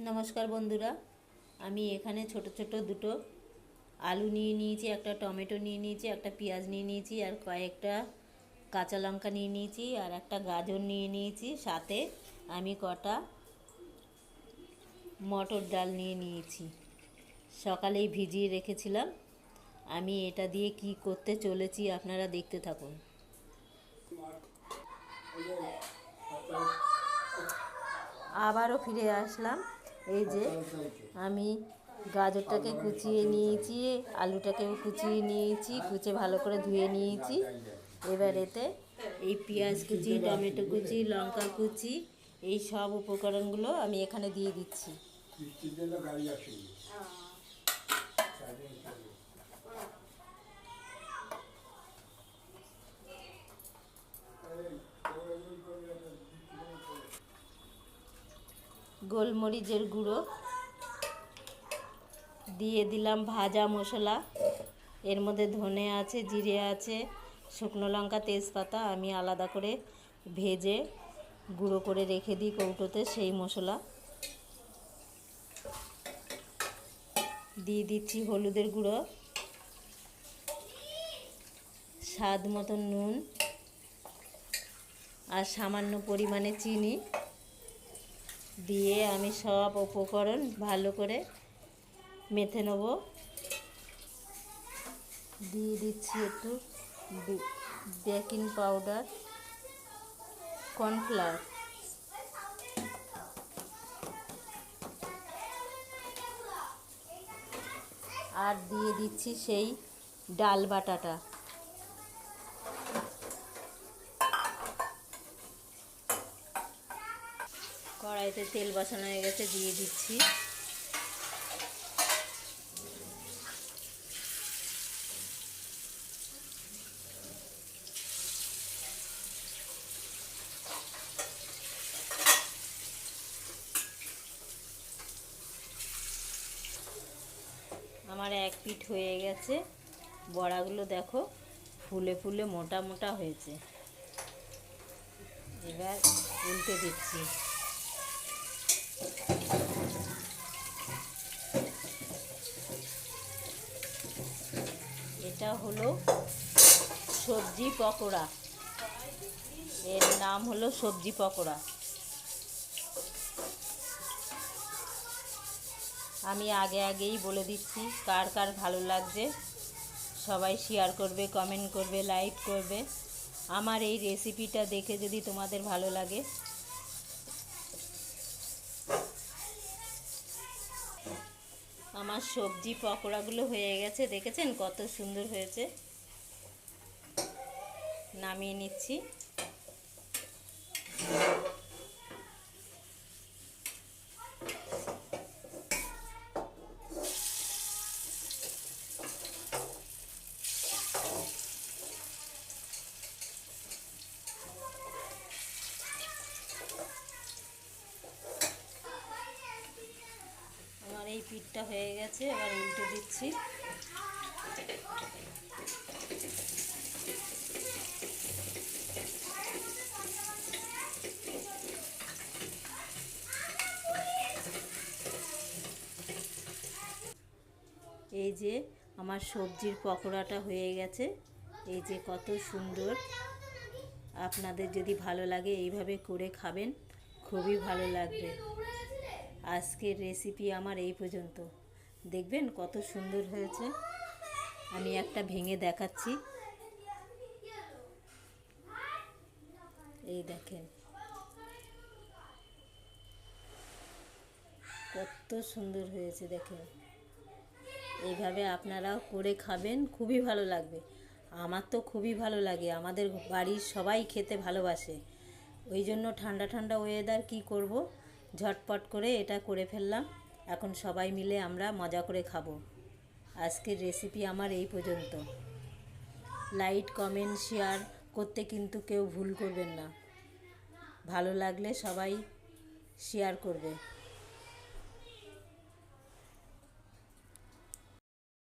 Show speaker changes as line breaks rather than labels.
নমস্কার বন্ধুরা, আমি এখানে ছোট ছোট দুটো আলু নিয়ে নিয়েছি, একটা টমেটো নিয়ে নিয়েছি, একটা পেঁয়াজ নিয়ে নিয়েছি, আর কয়েকটা কাঁচা লঙ্কা নিয়ে নিয়েছি, আর একটা গাজর নিয়ে নিয়েছি। সাথে আমি কটা মটর ডাল নিয়ে নিয়েছি, সকালেই ভিজিয়ে রেখেছিলাম। আমি এটা দিয়ে কি করতে চলেছি আপনারা দেখতে থাকুন। আবারও ফিরে আসলাম। এই যে আমি গাজরটাকে কুচিয়ে নিয়েছি, আলুটাকেও কুচিয়ে নিয়েছি, কুচে ভালো করে ধুয়ে নিয়েছি। এবার এতে এই পেঁয়াজ কুচি, টমেটো কুচি, লঙ্কা কুচি, এই সব উপকরণগুলো আমি এখানে দিয়ে দিচ্ছি। গোলমরিচের গুঁড়ো দিয়ে দিলাম, ভাজা মশলা, এর মধ্যে ধনে আছে, জিরে আছে, শুকনো লঙ্কা, তেজপাতা আমি আলাদা করে ভেজে গুঁড়ো করে রেখে দিই কৌটোতে। সেই মশলা দিয়ে দিচ্ছি, হলুদের গুঁড়ো, স্বাদ মতো নুন, আর সামান্য পরিমাণে চিনি দিয়ে আমি সব উপকরণ ভালো করে মেখে নেব। দিয়ে দিচ্ছি একটু বেকিং পাউডার, কর্নফ্লাওয়ার, আর দিয়ে দিচ্ছি সেই ডাল বাটাটা। কড়াইতে তেল বসানো হয়ে গেছে, দিয়ে দিচ্ছি। আমার এক পিঠ হয়ে গেছে, বড়াগুলো দেখো ফুলে ফুলে মোটা মোটা হয়েছে। এবার উল্টে দিচ্ছি। এটা হলো সবজি পকোড়া, এর নাম হলো সবজি পকোড়া। আমি আগেই বলে দিচ্ছি, কার কার ভালো লাগছে সবাই শেয়ার করবে, কমেন্ট করবে, লাইক করবে। আমার এই রেসিপিটা দেখে যদি তোমাদের ভালো লাগে, আমার সবজি পকোড়াগুলো হয়ে গেছে, দেখেছেন কত সুন্দর হয়েছে। নামিয়ে নিচ্ছি। আমার এই পিঠটা হয়ে গেছে, এবার উল্টে দিচ্ছি। এই যে আমার সবজির পকোড়াটা হয়ে গেছে, এই যে কত সুন্দর। আপনাদের যদি ভালো লাগে এইভাবে করে খাবেন, খুবই ভালো লাগবে। আজকের রেসিপি আমার এই পর্যন্ত। দেখবেন কত সুন্দর হয়েছে। আমি একটা ভেঙে দেখাচ্ছি, এই দেখেন কত সুন্দর হয়েছে। দেখেন এইভাবে আপনারাও করে খাবেন, খুবই ভালো লাগবে। আমার তো খুবই ভালো লাগে, আমাদের বাড়ির সবাই খেতে ভালোবাসে। ওই জন্য ঠান্ডা ঠান্ডা ওয়েদার কি করব, ঝটপট করে এটা করে ফেললাম। এখন সবাই মিলে আমরা মজা করে খাবো। আজকের রেসিপি আমার এই পর্যন্ত। লাইক, কমেন্ট, শেয়ার করতে কিন্তু কেউ ভুল করবেন না। ভালো লাগলে সবাই শেয়ার করবে।